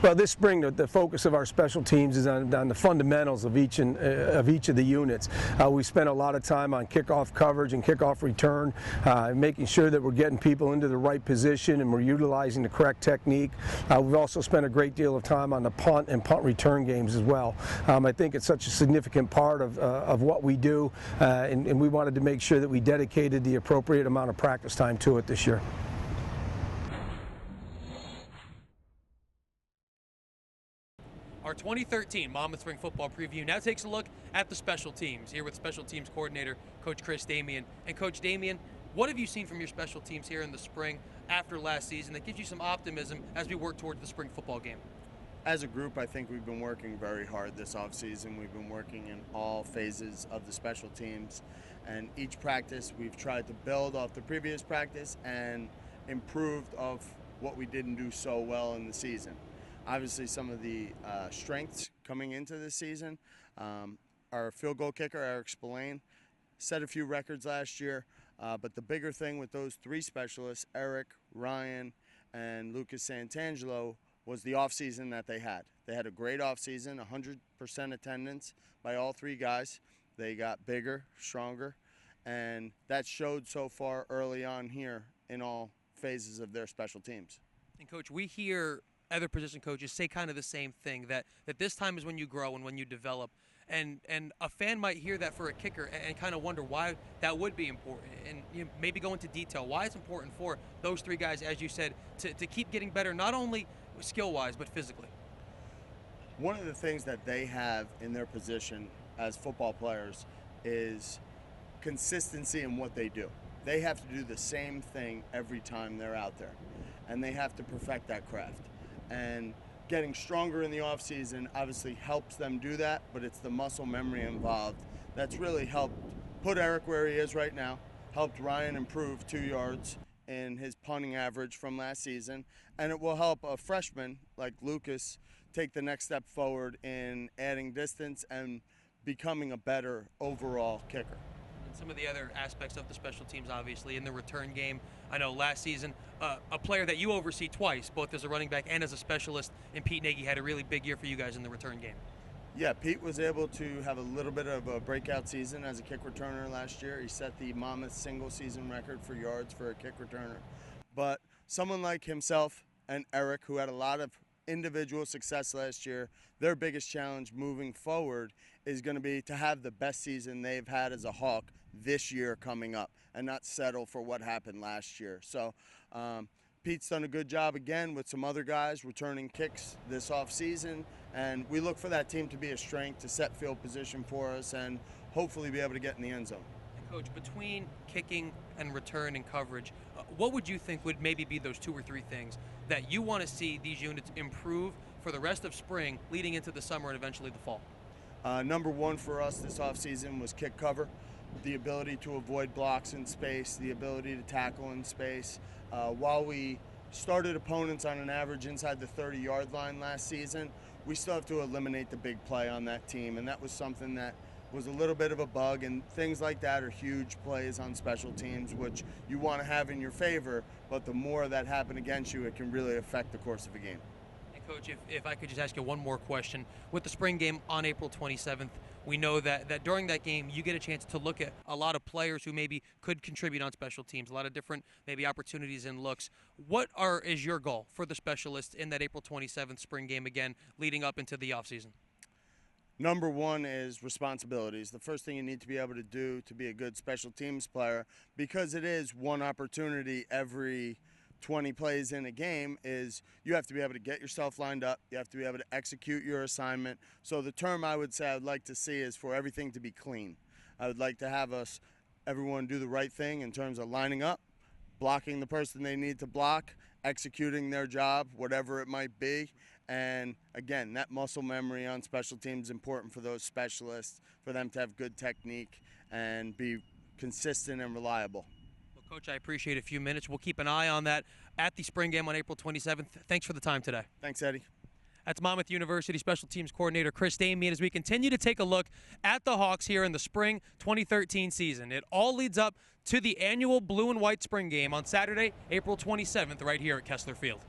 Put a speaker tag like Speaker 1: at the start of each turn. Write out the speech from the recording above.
Speaker 1: Well, this spring, the focus of our special teams is on the fundamentals of each of the units. We spent a lot of time on kickoff coverage and kickoff return, making sure that we're getting people into the right position and we're utilizing the correct technique. We've also spent a great deal of time on the punt and punt return games as well. I think it's such a significant part of what we do, and we wanted to make sure that we dedicated the appropriate amount of practice time to it this year.
Speaker 2: Our 2013 Monmouth Spring Football Preview now takes a look at the special teams, here with Special Teams Coordinator Coach Chris Damian. And Coach Damian, what have you seen from your special teams here in the spring after last season that gives you some optimism as we work towards the spring football game?
Speaker 3: As a group, I think we've been working very hard this offseason. We've been working in all phases of the special teams, and each practice we've tried to build off the previous practice and improved of what we didn't do so well in the season. Obviously, some of the strengths coming into this season, our field goal kicker, Eric Spillane, set a few records last year, but the bigger thing with those three specialists, Eric, Ryan, and Lucas Santangelo, was the offseason that they had. They had a great offseason, 100% attendance by all three guys. They got bigger, stronger, and that showed so far early on here in all phases of their special teams.
Speaker 2: And Coach, we hear other position coaches say kind of the same thing, that this time is when you grow and when you develop. And a fan might hear that for a kicker and kind of wonder why that would be important, and maybe go into detail why it's important for those three guys, as you said, to keep getting better, not only skill-wise but physically.
Speaker 3: One of the things that they have in their position as football players is consistency in what they do. They have to do the same thing every time they're out there, and they have to perfect that craft. And getting stronger in the offseason obviously helps them do that, but it's the muscle memory involved that's really helped put Eric where he is right now, helped Ryan improve 2 yards in his punting average from last season, and it will help a freshman like Lucas take the next step forward in adding distance and becoming a better overall kicker.
Speaker 2: Some of the other aspects of the special teams, obviously, in the return game. I know last season, a player that you oversee twice, both as a running back and as a specialist, and Pete Nagy had a really big year for you guys in the return game.
Speaker 3: Yeah, Pete was able to have a little bit of a breakout season as a kick returner last year. He set the Monmouth single season record for yards for a kick returner. But someone like himself and Eric, who had a lot of individual success last year, their biggest challenge moving forward is going to be to have the best season they've had as a Hawk this year coming up and not settle for what happened last year. So Pete's done a good job again with some other guys returning kicks this offseason, and we look for that team to be a strength, to set field position for us, and hopefully be able to get in the end zone.
Speaker 2: Coach, between kicking and return and coverage, what would you think would maybe be those 2 or 3 things that you want to see these units improve for the rest of spring, leading into the summer and eventually the fall?
Speaker 3: Number one for us this offseason was kick cover, the ability to avoid blocks in space, the ability to tackle in space. While we started opponents on an average inside the 30-yard line last season, we still have to eliminate the big play on that team, and that was something that was a little bit of a bug, and things like that are huge plays on special teams, which you want to have in your favor, but the more that happen against you, it can really affect the course of a game.
Speaker 2: And Coach, if I could just ask you one more question. With the spring game on April 27th, we know that during that game, you get a chance to look at a lot of players who maybe could contribute on special teams, a lot of different maybe opportunities and looks. What is your goal for the specialists in that April 27th spring game, again, leading up into the offseason?
Speaker 3: Number one is responsibilities. The first thing you need to be able to do to be a good special teams player, because it is one opportunity every 20 plays in a game, is you have to be able to get yourself lined up. You have to be able to execute your assignment. So the term I would say I would like to see is for everything to be clean. I would like to have everyone do the right thing in terms of lining up, blocking the person they need to block, executing their job, whatever it might be. And again, that muscle memory on special teams is important for those specialists, for them to have good technique and be consistent and reliable.
Speaker 2: Well, Coach, I appreciate a few minutes. We'll keep an eye on that at the spring game on April 27th. Thanks for the time today.
Speaker 3: Thanks, Eddie.
Speaker 2: That's Monmouth University Special Teams Coordinator Chris Damian as we continue to take a look at the Hawks here in the spring 2013 season. It all leads up to the annual Blue and White Spring Game on Saturday, April 27th, right here at Kessler Field.